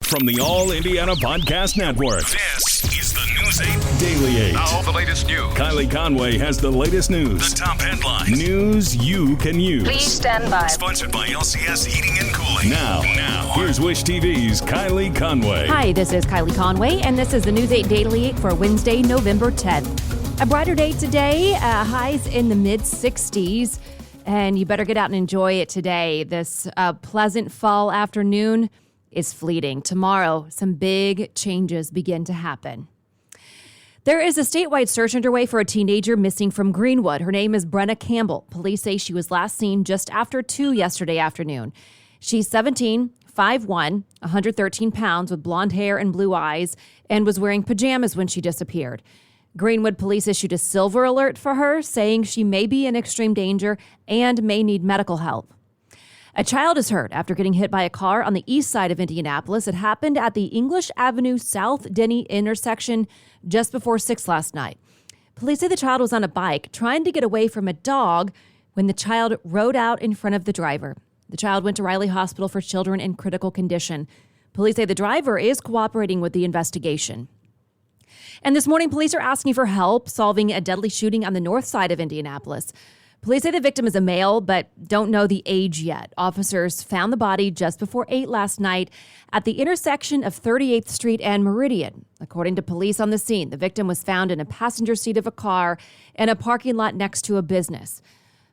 From the All Indiana Podcast Network, this is the News 8 Daily 8. Now, the latest news. Kylie Conway has the latest news. The top headlines. News you can use. Please stand by. Sponsored by LCS Heating and Cooling. Now, here's Wish TV's Kylie Conway. Hi, this is Kylie Conway, and this is the News 8 Daily 8 for Wednesday, November 10th. A brighter day today, highs in the mid-60s, and you better get out and enjoy it today. This pleasant fall afternoon is fleeting. Tomorrow, some big changes begin to happen. There is a statewide search underway for a teenager missing from Greenwood. Her name is Brenna Campbell. Police say she was last seen just after 2 yesterday afternoon. She's 17, 5'1", 113 pounds with blonde hair and blue eyes, and was wearing pajamas when she disappeared. Greenwood police issued a silver alert for her, saying she may be in extreme danger and may need medical help. A child is hurt after getting hit by a car on the east side of Indianapolis. It happened at the English Avenue South Denny intersection just before 6 last night. Police say the child was on a bike trying to get away from a dog when the child rode out in front of the driver. The child went to Riley Hospital for Children in critical condition. Police say the driver is cooperating with the investigation. And this morning, police are asking for help solving a deadly shooting on the north side of Indianapolis. Police say the victim is a male, but don't know the age yet. Officers found the body just before 8 last night at the intersection of 38th Street and Meridian. According to police on the scene, the victim was found in a passenger seat of a car in a parking lot next to a business.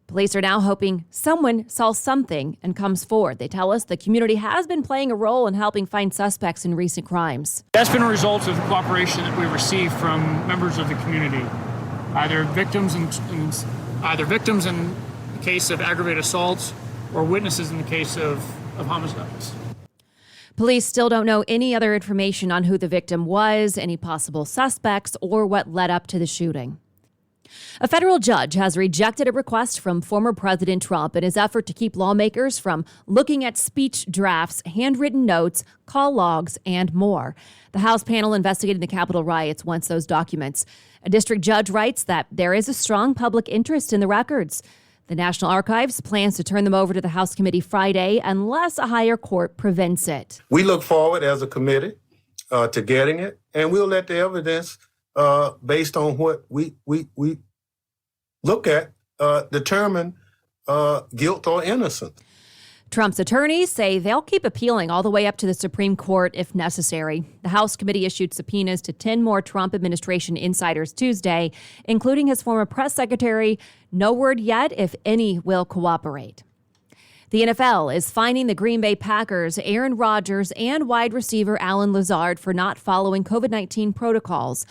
Police are now hoping someone saw something and comes forward. They tell us the community has been playing a role in helping find suspects in recent crimes. That's been a result of the cooperation that we received from members of the community, either victims in the case of aggravated assaults or witnesses in the case of homicides. Police still don't know any other information on who the victim was, any possible suspects, or what led up to the shooting. A federal judge has rejected a request from former President Trump in his effort to keep lawmakers from looking at speech drafts, handwritten notes, call logs, and more. The House panel investigating the Capitol riots wants those documents. A district judge writes that there is a strong public interest in the records. The National Archives plans to turn them over to the House committee Friday unless a higher court prevents it. We look forward as a committee to getting it, and we'll let the evidence based on what we look at, determine guilt or innocence. Trump's attorneys say they'll keep appealing all the way up to the Supreme Court if necessary. The House committee issued subpoenas to 10 more Trump administration insiders Tuesday, including his former press secretary. No word yet if any will cooperate. The NFL is fining the Green Bay Packers, Aaron Rodgers, and wide receiver Allen Lazard for not following COVID-19 protocols.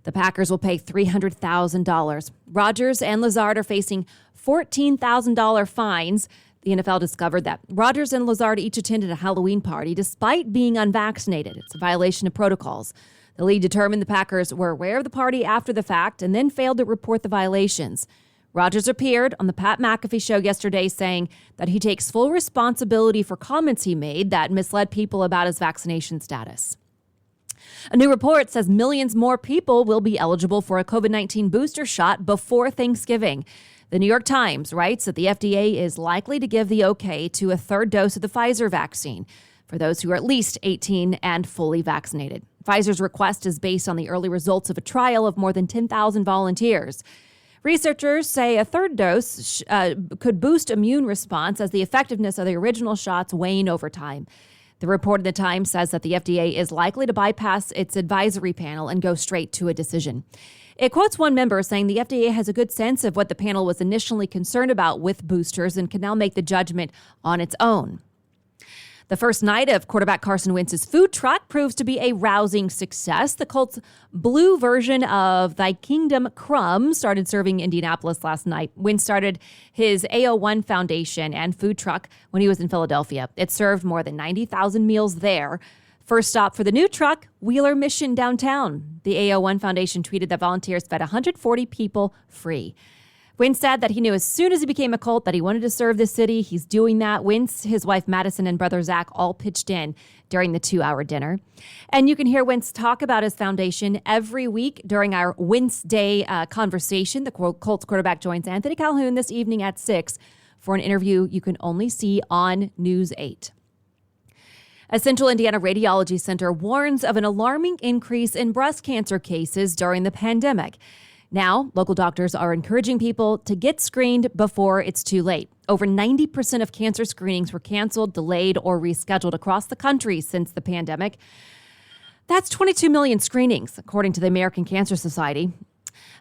The Packers will pay $300,000. Rodgers and Lazard are facing $14,000 fines. The NFL discovered that Rodgers and Lazard each attended a Halloween party despite being unvaccinated. It's a violation of protocols. The league determined the Packers were aware of the party after the fact and then failed to report the violations. Rodgers appeared on the Pat McAfee show yesterday saying that he takes full responsibility for comments he made that misled people about his vaccination status. A new report says millions more people will be eligible for a COVID-19 booster shot before Thanksgiving. The New York Times writes that the FDA is likely to give the okay to a third dose of the Pfizer vaccine for those who are at least 18 and fully vaccinated. Pfizer's request is based on the early results of a trial of more than 10,000 volunteers. Researchers say a third dose could boost immune response as the effectiveness of the original shots wane over time. The report in the Times says that the FDA is likely to bypass its advisory panel and go straight to a decision. It quotes one member saying the FDA has a good sense of what the panel was initially concerned about with boosters and can now make the judgment on its own. The first night of quarterback Carson Wentz's food truck proves to be a rousing success. The Colts' blue version of Thy Kingdom Crumbs started serving Indianapolis last night. Wentz started his AO1 Foundation and food truck when he was in Philadelphia. It served more than 90,000 meals there. First stop for the new truck, Wheeler Mission downtown. The AO1 Foundation tweeted that volunteers fed 140 people free. Wentz said that he knew as soon as he became a Colt that he wanted to serve the city. He's doing that. Wentz, his wife Madison, and brother Zach all pitched in during the 2-hour dinner. And you can hear Wentz talk about his foundation every week during our Wentz Day conversation. The Colts quarterback joins Anthony Calhoun this evening at 6 for an interview you can only see on News 8. A Central Indiana Radiology Center warns of an alarming increase in breast cancer cases during the pandemic. Now, local doctors are encouraging people to get screened before it's too late. Over 90% of cancer screenings were canceled, delayed, or rescheduled across the country since the pandemic. That's 22 million screenings, according to the American Cancer Society.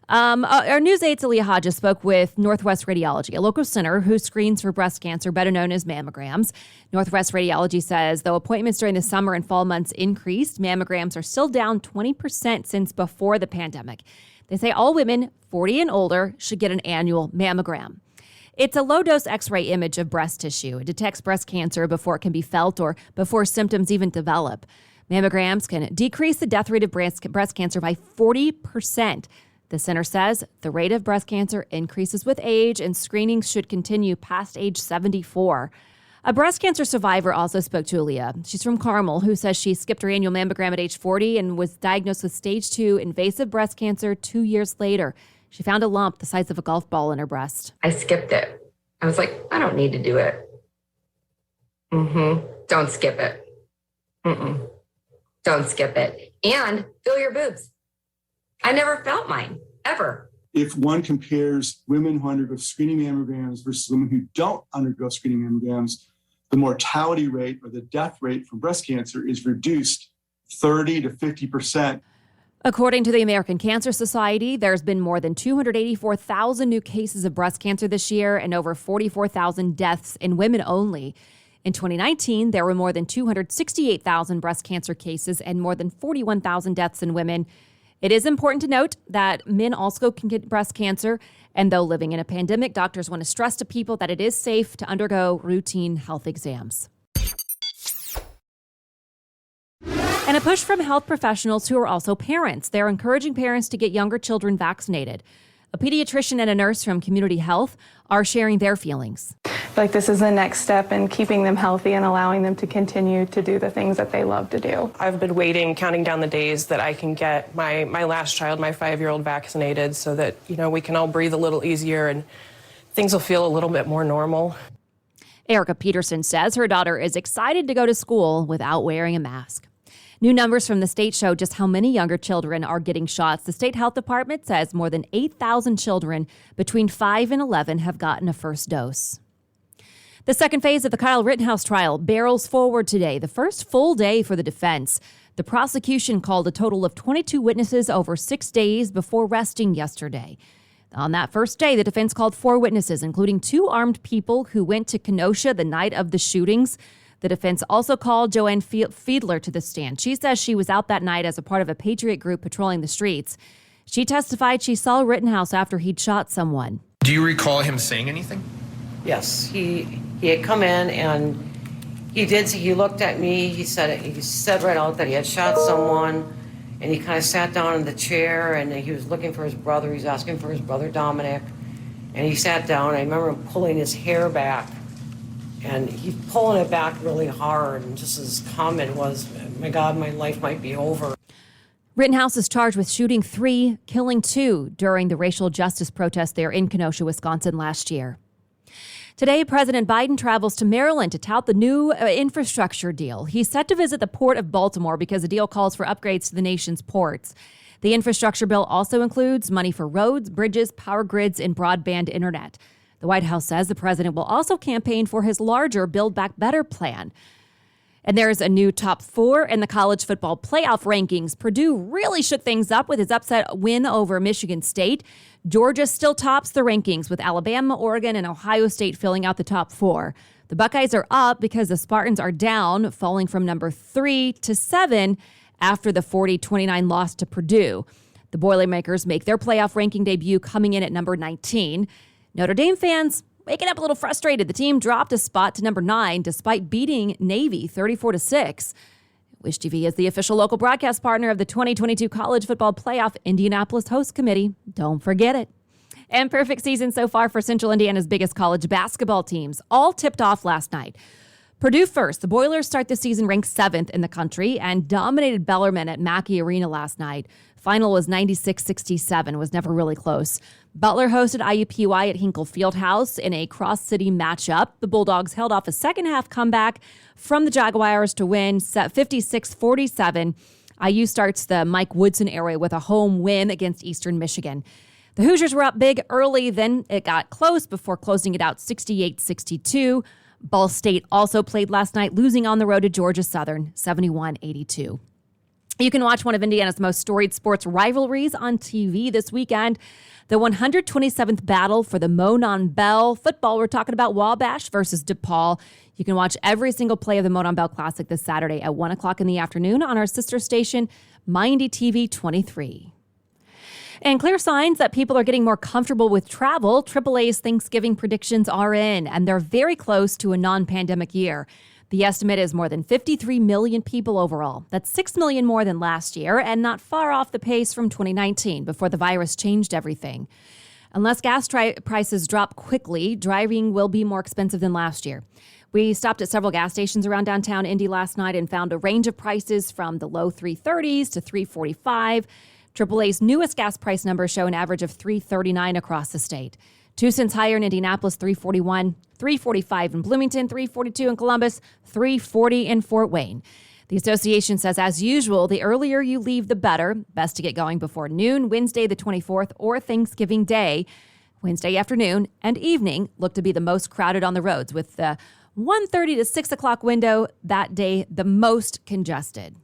Our news aide, Talia Hodges, spoke with Northwest Radiology, a local center who screens for breast cancer, better known as mammograms. Northwest Radiology says though appointments during the summer and fall months increased, mammograms are still down 20% since before the pandemic. They say all women 40 and older should get an annual mammogram. It's a low-dose X-ray image of breast tissue. It detects breast cancer before it can be felt or before symptoms even develop. Mammograms can decrease the death rate of breast cancer by 40%. The center says the rate of breast cancer increases with age and screenings should continue past age 74. A breast cancer survivor also spoke to Aaliyah. She's from Carmel, who says she skipped her annual mammogram at age 40 and was diagnosed with stage 2 invasive breast cancer 2 years later. She found a lump the size of a golf ball in her breast. I skipped it. I was like, I don't need to do it. Don't skip it. Don't skip it. And feel your boobs. I never felt mine, ever. If one compares women who undergo screening mammograms versus women who don't undergo screening mammograms, the mortality rate or the death rate from breast cancer is reduced 30 to 50%. According to the American Cancer Society, there's been more than 284,000 new cases of breast cancer this year and over 44,000 deaths in women only. In 2019, there were more than 268,000 breast cancer cases and more than 41,000 deaths in women. It is important to note that men also can get breast cancer, and though living in a pandemic, doctors want to stress to people that it is safe to undergo routine health exams. And a push from health professionals who are also parents. They're encouraging parents to get younger children vaccinated. A pediatrician and a nurse from Community Health are sharing their feelings. Like this is the next step in keeping them healthy and allowing them to continue to do the things that they love to do. I've been waiting, counting down the days that I can get my last child, my 5-year-old, vaccinated so that, we can all breathe a little easier and things will feel a little bit more normal. Erica Peterson says her daughter is excited to go to school without wearing a mask. New numbers from the state show just how many younger children are getting shots. The state health department says more than 8,000 children between 5 and 11 have gotten a first dose. The second phase of the Kyle Rittenhouse trial barrels forward today, the first full day for the defense. The prosecution called a total of 22 witnesses over 6 days before resting yesterday. On that first day, the defense called 4 witnesses, including 2 armed people who went to Kenosha the night of the shootings. The defense also called Joanne Fiedler to the stand. She says she was out that night as a part of a Patriot group patrolling the streets. She testified she saw Rittenhouse after he'd shot someone. Do you recall him saying anything? Yes, he had come in and he looked at me, he said right out that he had shot someone, and he kind of sat down in the chair and he was looking for his brother. He was asking for his brother Dominic, and he sat down. I remember him pulling his hair back, and he's pulling it back really hard, and just his comment was, my God, my life might be over. Rittenhouse is charged with shooting 3, killing 2 during the racial justice protest there in Kenosha, Wisconsin last year. Today, President Biden travels to Maryland to tout the new infrastructure deal. He's set to visit the Port of Baltimore because the deal calls for upgrades to the nation's ports. The infrastructure bill also includes money for roads, bridges, power grids, and broadband internet. The White House says the president will also campaign for his larger Build Back Better plan. And there's a new top 4 in the college football playoff rankings. Purdue really shook things up with his upset win over Michigan State. Georgia still tops the rankings with Alabama, Oregon, and Ohio State filling out the top 4. The Buckeyes are up because the Spartans are down, falling from number 3 to 7 after the 40-29 loss to Purdue. The Boilermakers make their playoff ranking debut coming in at number 19. Notre Dame fans waking up a little frustrated. The team dropped a spot to number 9 despite beating Navy 34-6. Wish TV is the official local broadcast partner of the 2022 College Football Playoff Indianapolis Host Committee. Don't forget it. And perfect season so far for Central Indiana's biggest college basketball teams. All tipped off last night. Purdue first. The Boilers start the season ranked 7th in the country and dominated Bellarmine at Mackey Arena last night. Final was 96-67, was never really close. Butler hosted IUPUI at Hinkle Fieldhouse in a cross-city matchup. The Bulldogs held off a second-half comeback from the Jaguars to win 56-47. IU starts the Mike Woodson era with a home win against Eastern Michigan. The Hoosiers were up big early, then it got close before closing it out 68-62. Ball State also played last night, losing on the road to Georgia Southern 71-82. You can watch one of Indiana's most storied sports rivalries on TV this weekend. The 127th battle for the Monon Bell football. We're talking about Wabash versus DePaul. You can watch every single play of the Monon Bell Classic this Saturday at 1 o'clock in the afternoon on our sister station, Mindy TV 23. And clear signs that people are getting more comfortable with travel. AAA's Thanksgiving predictions are in, and they're very close to a non-pandemic year. The estimate is more than 53 million people overall. That's 6 million more than last year and not far off the pace from 2019 before the virus changed everything. Unless gas prices drop quickly, driving will be more expensive than last year. We stopped at several gas stations around downtown Indy last night and found a range of prices from the low 330s to 345. AAA's newest gas price numbers show an average of $3.39 across the state. 2 cents higher in Indianapolis, $3.41, $3.45 in Bloomington, $3.42 in Columbus, $3.40 in Fort Wayne. The association says, as usual, the earlier you leave, the better. Best to get going before noon, Wednesday the 24th, or Thanksgiving Day. Wednesday afternoon and evening look to be the most crowded on the roads, with the 1:30 to 6 o'clock window that day the most congested.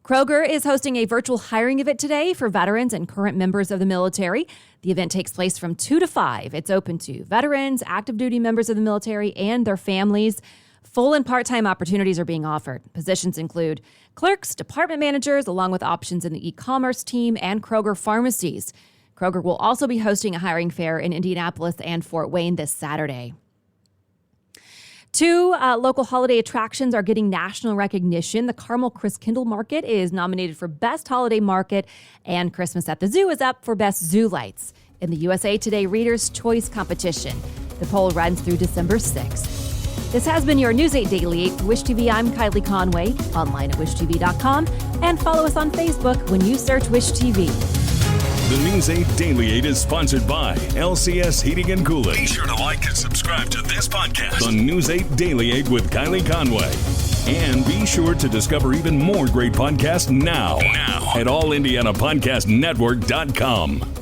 Kroger is hosting a virtual hiring event today for veterans and current members of the military. The event takes place from 2 to 5. It's open to veterans, active duty members of the military, and their families. Full and part-time opportunities are being offered. Positions include clerks, department managers, along with options in the e-commerce team and Kroger pharmacies. Kroger will also be hosting a hiring fair in Indianapolis and Fort Wayne this Saturday. 2 local holiday attractions are getting national recognition. The Carmel Christkindl Market is nominated for Best Holiday Market, and Christmas at the Zoo is up for Best Zoo Lights in the USA Today Reader's Choice Competition. The poll runs through December 6th. This has been your News 8 Daily 8 for Wish TV. I'm Kylie Conway, online at wishtv.com, and follow us on Facebook when you search Wish TV. The News 8 Daily 8 is sponsored by LCS Heating and Cooling. Be sure to like and subscribe to this podcast, The News 8 Daily 8 with Kylie Conway. And be sure to discover even more great podcasts now at allindianapodcastnetwork.com.